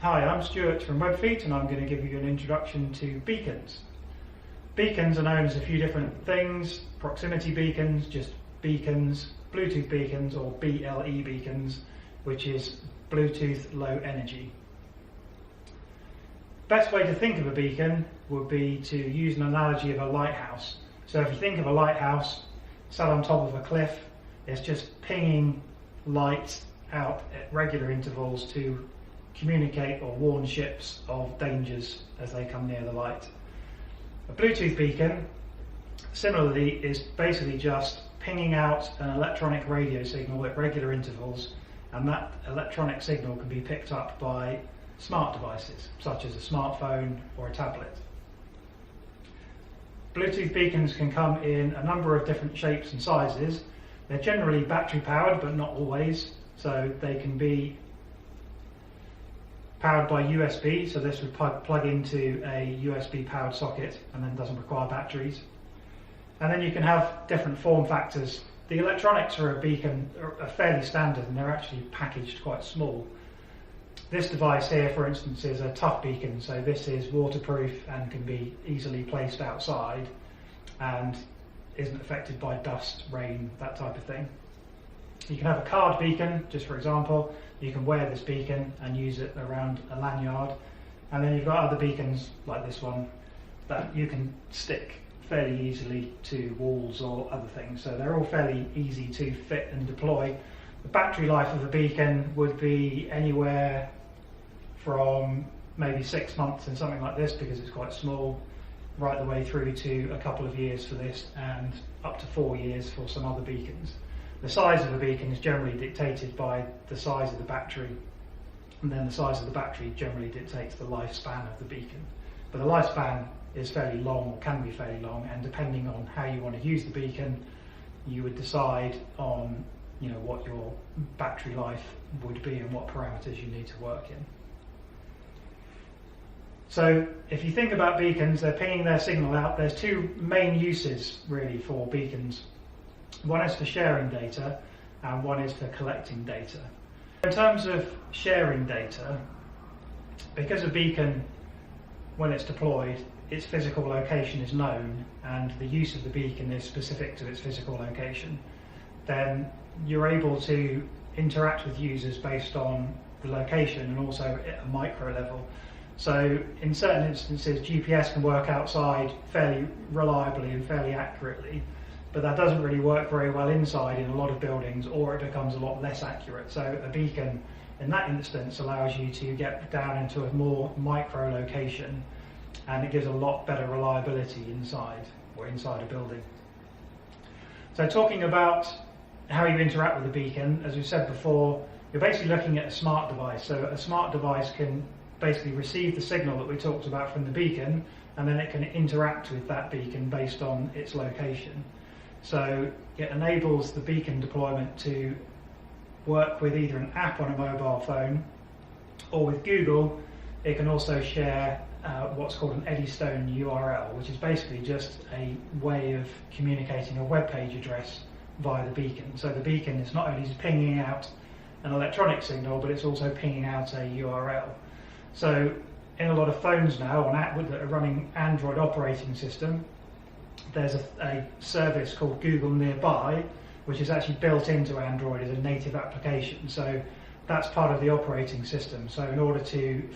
Hi, I'm Stuart from Web-Feet and I'm going to give you an introduction to beacons. Beacons are known as a few different things: proximity beacons, just beacons, Bluetooth beacons or BLE beacons, which is Bluetooth low energy. Best way to think of a beacon would be to use an analogy of a lighthouse. So if you think of a lighthouse sat on top of a cliff, it's just pinging light out at regular intervals to communicate or warn ships of dangers as they come near the light. A Bluetooth beacon, similarly, is basically just pinging out an electronic radio signal at regular intervals, and that electronic signal can be picked up by smart devices, such as a smartphone or a tablet. Bluetooth beacons can come in a number of different shapes and sizes. They're generally battery powered, but not always, so they can be powered by USB, so this would plug into a USB powered socket and then doesn't require batteries. And then you can have different form factors. The electronics for a beacon are fairly standard and they're actually packaged quite small. This device here, for instance, is a tough beacon, so this is waterproof and can be easily placed outside and isn't affected by dust, rain, that type of thing. You can have a card beacon, just for example. You can wear this beacon and use it around a lanyard. And then you've got other beacons like this one that you can stick fairly easily to walls or other things. So they're all fairly easy to fit and deploy. The battery life of a beacon would be anywhere from maybe 6 months in something like this, because it's quite small, right the way through to a couple of years for this and up to 4 years for some other beacons. The size of a beacon is generally dictated by the size of the battery, and then the size of the battery generally dictates the lifespan of the beacon. But the lifespan is fairly long, or can be fairly long, and depending on how you want to use the beacon, you would decide on what your battery life would be and what parameters you need to work in. So if you think about beacons, they're pinging their signal out. There's two main uses really for beacons. One is for sharing data and one is for collecting data. In terms of sharing data, because a beacon, when it's deployed, its physical location is known and the use of the beacon is specific to its physical location, then you're able to interact with users based on the location and also at a micro level. So in certain instances, GPS can work outside fairly reliably and fairly accurately, but that doesn't really work very well inside in a lot of buildings, or it becomes a lot less accurate. So a beacon in that instance allows you to get down into a more micro location, and it gives a lot better reliability inside a building. So talking about how you interact with the beacon, as we said before, you're basically looking at a smart device. So a smart device can basically receive the signal that we talked about from the beacon, and then it can interact with that beacon based on its location. So it enables the beacon deployment to work with either an app on a mobile phone, or with Google, it can also share what's called an Eddystone URL, which is basically just a way of communicating a web page address via the beacon. So the beacon is not only just pinging out an electronic signal, but it's also pinging out a URL. So in a lot of phones now that are running Android operating system, there's a service called Google Nearby, which is actually built into Android as a native application. So that's part of the operating system. So in order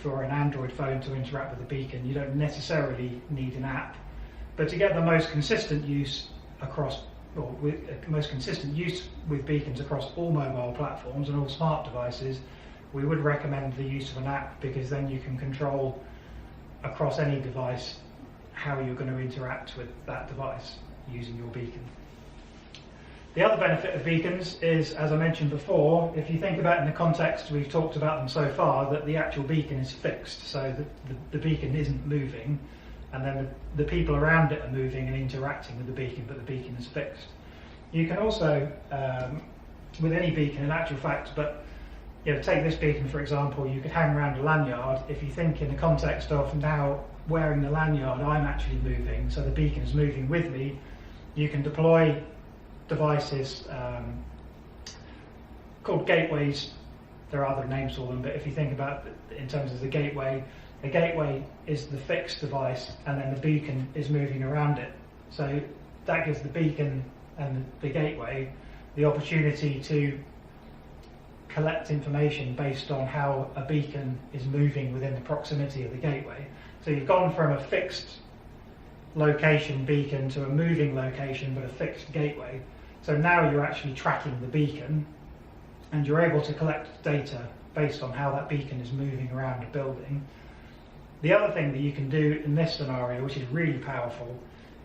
for an Android phone to interact with the beacon, you don't necessarily need an app. But to get the most consistent use with beacons across all mobile platforms and all smart devices, we would recommend the use of an app, because then you can control across any device how you're going to interact with that device using your beacon. The other benefit of beacons is, as I mentioned before, if you think about in the context we've talked about them so far, that the actual beacon is fixed, so the beacon isn't moving, and then the people around it are moving and interacting with the beacon, but the beacon is fixed. You can also, with any beacon in actual fact, but take this beacon for example, you could hang around a lanyard. If you think in the context of now wearing the lanyard, I'm actually moving, so the beacon is moving with me, you can deploy devices called gateways there are other names for them, but if you think about it in terms of the gateway is the fixed device, and then the beacon is moving around it. So that gives the beacon and the gateway the opportunity to collect information based on how a beacon is moving within the proximity of the gateway. So you've gone from a fixed location beacon to a moving location but a fixed gateway. So now you're actually tracking the beacon, and you're able to collect data based on how that beacon is moving around a building. The other thing that you can do in this scenario, which is really powerful,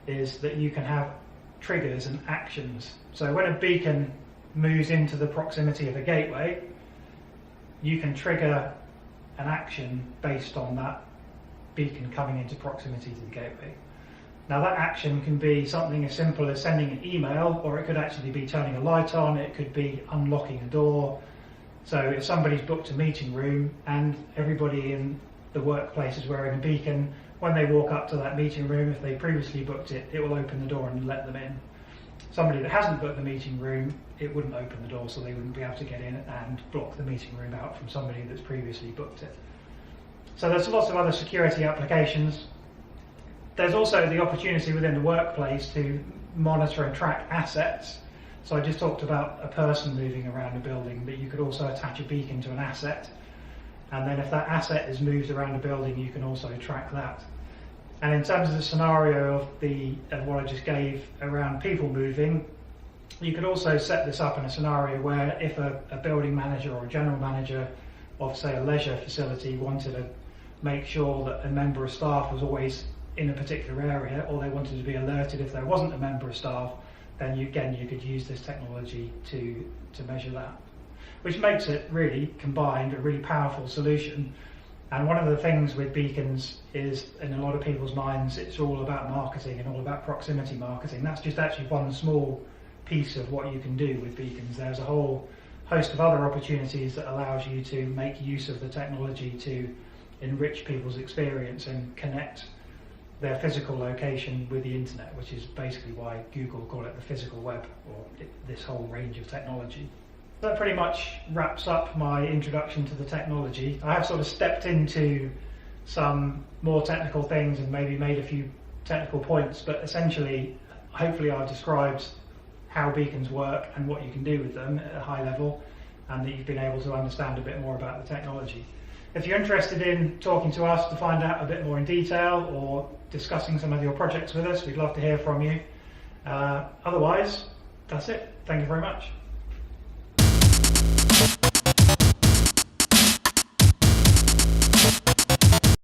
is that you can have triggers and actions. So when a beacon moves into the proximity of a gateway, you can trigger an action based on that beacon coming into proximity to the gateway. Now that action can be something as simple as sending an email, or it could actually be turning a light on, it could be unlocking a door. So if somebody's booked a meeting room and everybody in the workplace is wearing a beacon, when they walk up to that meeting room, if they previously booked it, it will open the door and let them in. Somebody that hasn't booked the meeting room, it wouldn't open the door, so they wouldn't be able to get in and block the meeting room out from somebody that's previously booked it. So there's lots of other security applications. There's also the opportunity within the workplace to monitor and track assets. So I just talked about a person moving around a building, but you could also attach a beacon to an asset. And then if that asset is moved around a building, you can also track that. And in terms of the scenario of what I just gave around people moving, you could also set this up in a scenario where if a building manager or a general manager of, say, a leisure facility wanted to make sure that a member of staff was always in a particular area, or they wanted to be alerted if there wasn't a member of staff, then you could use this technology to measure that, which makes it really combined a really powerful solution. And one of the things with beacons is, in a lot of people's minds, it's all about marketing and all about proximity marketing. That's just actually one small piece of what you can do with beacons. There's a whole host of other opportunities that allows you to make use of the technology to enrich people's experience and connect their physical location with the internet, which is basically why Google call it the physical web, or this whole range of technology. That pretty much wraps up my introduction to the technology. I have sort of stepped into some more technical things and maybe made a few technical points, but essentially, hopefully I've described how beacons work and what you can do with them at a high level, and that you've been able to understand a bit more about the technology. If you're interested in talking to us to find out a bit more in detail, or discussing some of your projects with us, we'd love to hear from you. Otherwise, that's it. Thank you very much.